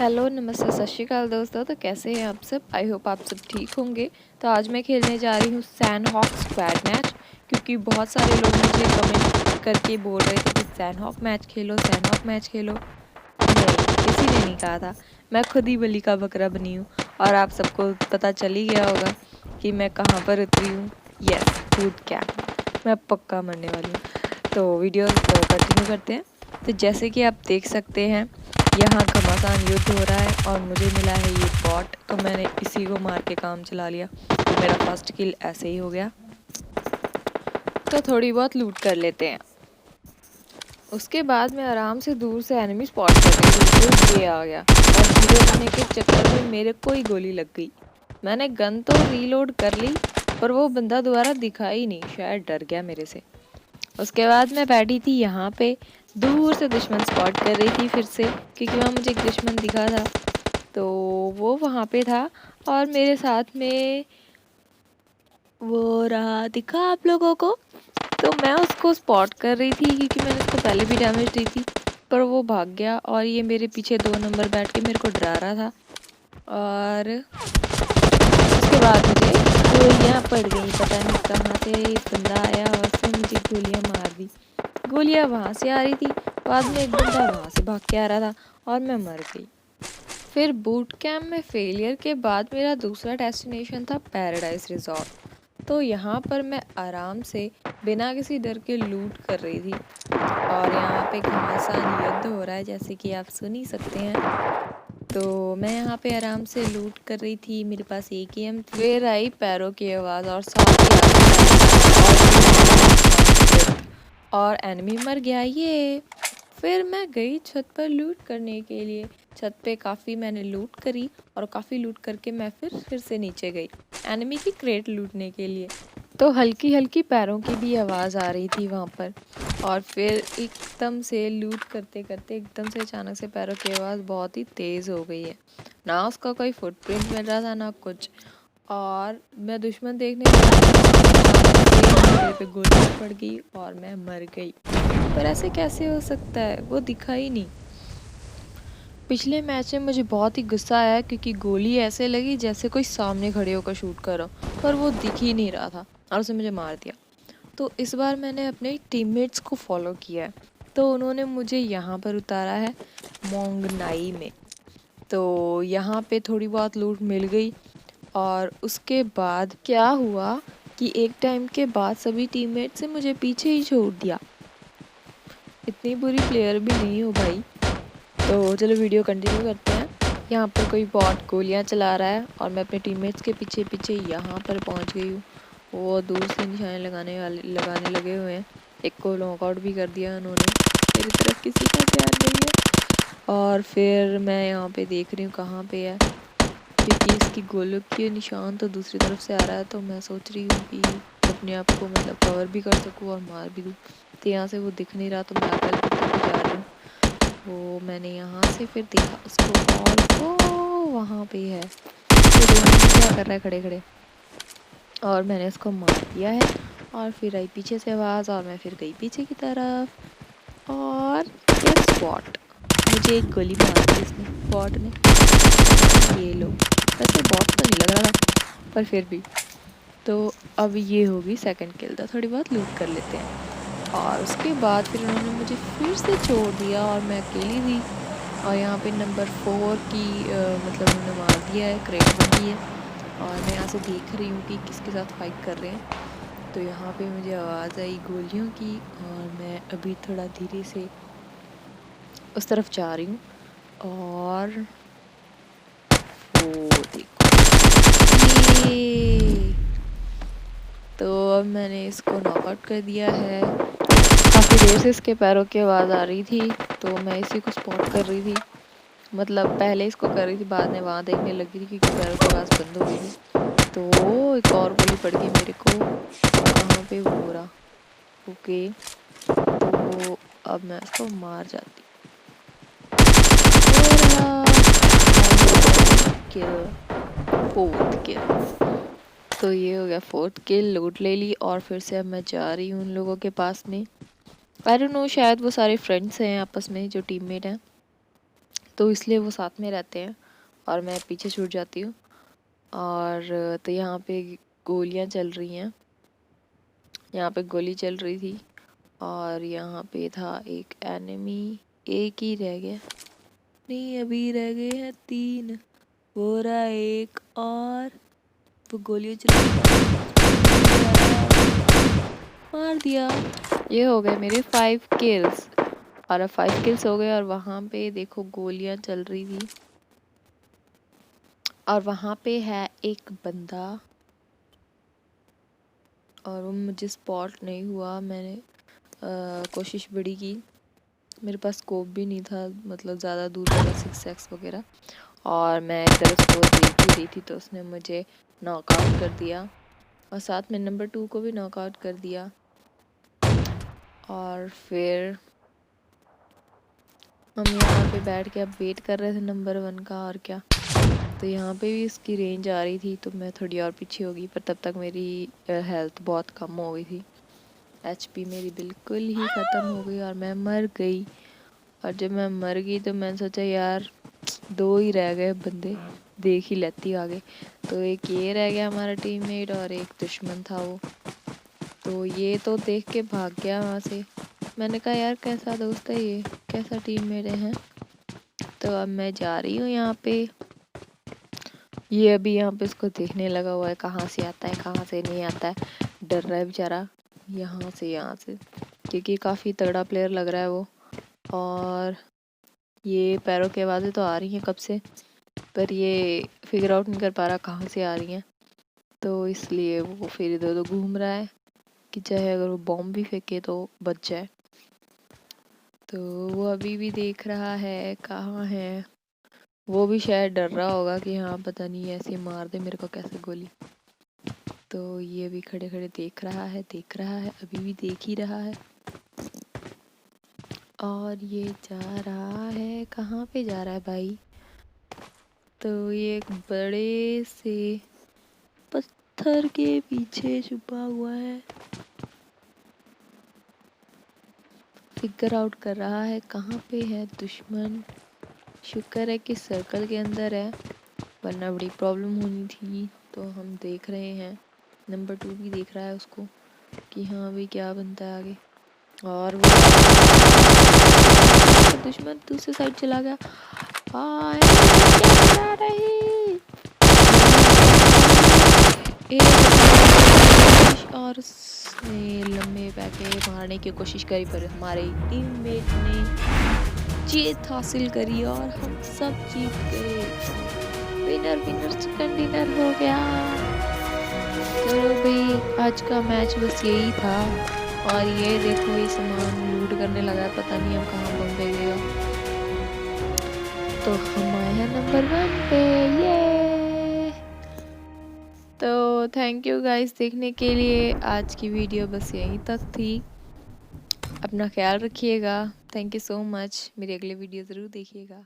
Hello नमस्ते सत श्री अकाल दोस्तों। तो कैसे हैं आप सब? आई होप आप सब ठीक होंगे। तो आज मैं खेलने जा रही हूँ सैंडहॉक स्क्वाड मैच, क्योंकि बहुत सारे लोग मुझे कमेंट करके बोल रहे थे कि सैंडहॉक मैच खेलो, सैंडहॉक मैच खेलो। नहीं, किसी ने नहीं कहा था, मैं खुद ही बलि का बकरा बनी हूँ। और आप सबको पता चल ही गया होगा कि मैं कहाँ पर उतरी हूँ। Yes, boot camp. मैं पक्का मरने वाली हूँ। तो वीडियो कंटिन्यू करते हैं। तो जैसे कि आप देख सकते हैं, यहाँ घमासान युद्ध हो रहा है और मुझे मिला है ये बॉट, तो मैंने इसी को मार के काम चला लिया। तो मेरा फर्स्ट किल ऐसे ही हो गया। तो थोड़ी बहुत लूट कर लेते हैं। उसके बाद मैं आराम से दूर से एनिमी स्पॉट कर रही थी, तो ये आ गया और हीरो बनने के चक्कर में मेरे को ही गोली लग गई। मैंने गन तो रीलोड कर ली, पर वो बंदा दोबारा दिखा ही नहीं, शायद डर गया मेरे से। उसके बाद मैं बैठी थी यहाँ पे, दूर से दुश्मन स्पॉट कर रही थी फिर से, क्योंकि वहाँ मुझे एक दुश्मन दिखा था। तो वो वहाँ पे था और मेरे साथ में वो रहा, दिखा आप लोगों को। तो मैं उसको स्पॉट कर रही थी, क्योंकि मैंने उसको पहले भी डैमेज दी थी, पर वो भाग गया और ये मेरे पीछे 2 नंबर बैठ के मेरे को डरा रहा था। और उसके बाद मुझे गोलियाँ पड़ गई, पता नहीं कहाँ से बंदा आया और उसने मुझे गोलियाँ मार दी। गोलियाँ वहाँ से आ रही थी, बाद में एक बंदा वहाँ से भाग के आ रहा था और मैं मर गई। फिर बूट कैम्प में फेलियर के बाद मेरा दूसरा डेस्टिनेशन था पैराडाइज रिजॉर्ट। तो यहाँ पर मैं आराम से बिना किसी डर के लूट कर रही थी और यहाँ पे घमासान युद्ध हो रहा है, जैसे कि आप सुन ही सकते हैं। तो मैं यहाँ पे आराम से लूट कर रही थी, मेरे पास AKM थी। फिर आई पैरों की आवाज़ और साथ ही और एनिमी मर गया ये। फिर मैं गई छत पर लूट करने के लिए। छत पे काफ़ी मैंने लूट करी और काफ़ी लूट करके मैं फिर से नीचे गई एनिमी की क्रेट लूटने के लिए। तो हल्की हल्की पैरों की भी आवाज़ आ रही थी वहाँ पर। और फिर एकदम से लूट करते करते एकदम से अचानक से पैरों की आवाज़ बहुत ही तेज़ हो गई है। ना उसका कोई फुटप्रिंट मिल रहा था ना कुछ। और मैं दुश्मन देखने मेरे पे गोली पड़ गई और मैं मर गई। पर ऐसे कैसे हो सकता है, वो दिखा ही नहीं। पिछले मैच में मुझे बहुत ही गुस्सा आया, क्योंकि गोली ऐसे लगी जैसे कोई सामने खड़े होकर शूट कर रहा हो, पर वो दिख ही नहीं रहा था और उसने मुझे मार दिया। तो इस बार मैंने अपने टीममेट्स को फॉलो किया है, तो उन्होंने मुझे यहाँ पर उतारा है मोंगनाई में। तो यहाँ पे थोड़ी बहुत लूट मिल गई और उसके बाद क्या हुआ कि एक टाइम के बाद सभी टीममेट्स से मुझे पीछे ही छोड़ दिया। इतनी बुरी प्लेयर भी नहीं हो भाई। तो चलो वीडियो कंटिन्यू करते हैं। यहाँ पर कोई बॉट गोलियाँ चला रहा है और मैं अपने टीममेट्स के पीछे पीछे यहाँ पर पहुँच गई हूँ। वो दूर से निशाने लगाने लगे हुए हैं। एक को नॉकआउट भी कर दिया उन्होंने, मेरी तरफ किसी का ध्यान नहीं है। और फिर मैं यहाँ पे देख रही हूँ कहाँ पे है, क्योंकि इसकी गोलियों के निशान तो दूसरी तरफ से आ रहा है। तो मैं सोच रही हूँ कि अपने आप को मतलब कवर भी कर सकूँ और मार भी दूँ। तो यहाँ से वो दिख नहीं रहा, तो मैं आगे करते हुए जा रही हूँ। वो मैंने यहाँ से फिर देखा उसको और वो वहाँ पे है। तो क्या कर रहा है खड़े खड़े, और मैंने उसको मार दिया है। और फिर आई पीछे से आवाज़ और मैं फिर गई पीछे की तरफ और गेस व्हाट, मुझे एक गोली मार दी इसने, बॉट ने। ये लो, वैसे बॉट तो नहीं लग रहा था, पर फिर भी। तो अब ये होगी सेकंड किल। तो थोड़ी बहुत लूट कर लेते हैं। और उसके बाद फिर उन्होंने मुझे फिर से छोड़ दिया और मैं अकेली थी। और यहाँ पे नंबर 4 की मतलब उन्होंने मार दिया है, क्रेट बनी है। और मैं यहाँ से देख रही हूँ कि किसके साथ फाइट कर रहे हैं। तो यहाँ पे मुझे आवाज़ आई गोलियों की और मैं अभी थोड़ा धीरे से उस तरफ जा रही हूँ। और वो देखो ये, तो अब मैंने इसको नॉकआउट कर दिया है। काफ़ी देर से इसके पैरों की आवाज़ आ रही थी, तो मैं इसी को स्पॉट कर रही थी। मतलब पहले इसको कर रही थी, बाद में वहाँ देखने लगी थी, क्योंकि पैरों की आवाज़ बंद हो गई थी। तो एक और गोली पड़ गई मेरे को, कहाँ पे वो रहा। ओके, तो अब मैं इसको मार जाती। किल, 4th किल। तो ये हो गया 4th किल, लूट ले ली। और फिर से अब मैं जा रही हूँ उन लोगों के पास में। आई डोंट नो, शायद वो सारे फ्रेंड्स हैं आपस में जो टीममेट हैं। तो इसलिए वो साथ में रहते हैं और मैं पीछे छूट जाती हूँ। और तो यहाँ पे गोलियाँ चल रही हैं, यहाँ पे गोली चल रही थी और यहाँ पे था एक एनिमी। एक ही रह गया, नहीं अभी रह गए हैं 3। वो रहा एक और, वो गोलियाँ चला मार दिया। ये हो गए मेरे 5 किल्स। और अब 5 किल्स हो गए और वहाँ पे देखो गोलियाँ चल रही थी और वहाँ पे है एक बंदा और वो मुझे स्पॉट नहीं हुआ। मैंने कोशिश बड़ी की, मेरे पास स्कोप भी नहीं था, मतलब ज़्यादा दूर वाला 6x वगैरह, और मैं इधर उसको देख ही रही थी तो उसने मुझे नॉकआउट कर दिया और साथ में नंबर 2 को भी नॉकआउट कर दिया। और फिर हम यहाँ पे बैठ के अब वेट कर रहे थे नंबर 1 का, और क्या। तो यहाँ पे भी इसकी रेंज आ रही थी तो मैं थोड़ी और पीछे हो गई, पर तब तक मेरी हेल्थ बहुत कम हो गई थी, एचपी मेरी बिल्कुल ही ख़त्म हो गई और मैं मर गई। और जब मैं मर गई तो मैंने सोचा यार 2 ही रह गए बंदे, देख ही लेती आगे। तो एक ये रह गया हमारा टीममेट और एक दुश्मन था वो, तो ये तो देख के भाग गया वहाँ से। मैंने कहा यार कैसा दोस्त है ये, कैसा टीममेट है। तो अब मैं जा रही हूँ यहाँ पे, ये अभी यहाँ पे इसको देखने लगा हुआ है कहाँ से आता है कहाँ से नहीं आता है, डर रहा है बेचारा यहाँ से, क्योंकि काफ़ी तगड़ा प्लेयर लग रहा है वो। और ये पैरों की आवाज़ें तो आ रही हैं कब से, पर ये फिगर आउट नहीं कर पा रहा कहाँ से आ रही हैं, तो इसलिए वो फिर इधर उधर घूम रहा है कि चाहे अगर वो बॉम्ब भी फेंके तो बच जाए। तो वो अभी भी देख रहा है कहाँ है, वो भी शायद डर रहा होगा कि हाँ पता नहीं ऐसे मार दे मेरे को कैसे गोली। तो ये भी खड़े खड़े देख रहा है अभी भी देख ही रहा है। और ये जा रहा है, कहाँ पे जा रहा है भाई। तो ये एक बड़े से पत्थर के पीछे छुपा हुआ है, फिगर आउट कर रहा है कहाँ पे है दुश्मन। शुक्र है कि सर्कल के अंदर है, वरना बड़ी प्रॉब्लम होनी थी। तो हम देख रहे हैं, नंबर 2 भी देख रहा है उसको कि हाँ भाई क्या बनता है आगे। और वो दुश्मन दूसरी साइड चला गया। क्या रही और उसने लंबे पैके मारने की कोशिश करी, पर हमारे टीममेट ने जीत हासिल करी और हम सब जीत गए। विनर चिकन डिनर हो गया। चलो भाई आज का मैच बस यही था। और ये देखो ये सामान लूट करने लगा, पता नहीं हम कहाँ बम फेंकेगा। तो हम आए हैं नंबर 1 पे, ये। तो थैंक यू गाइस देखने के लिए, आज की वीडियो बस यहीं तक थी। अपना ख्याल रखिएगा, थैंक यू सो मच, मेरी अगली वीडियो ज़रूर देखिएगा।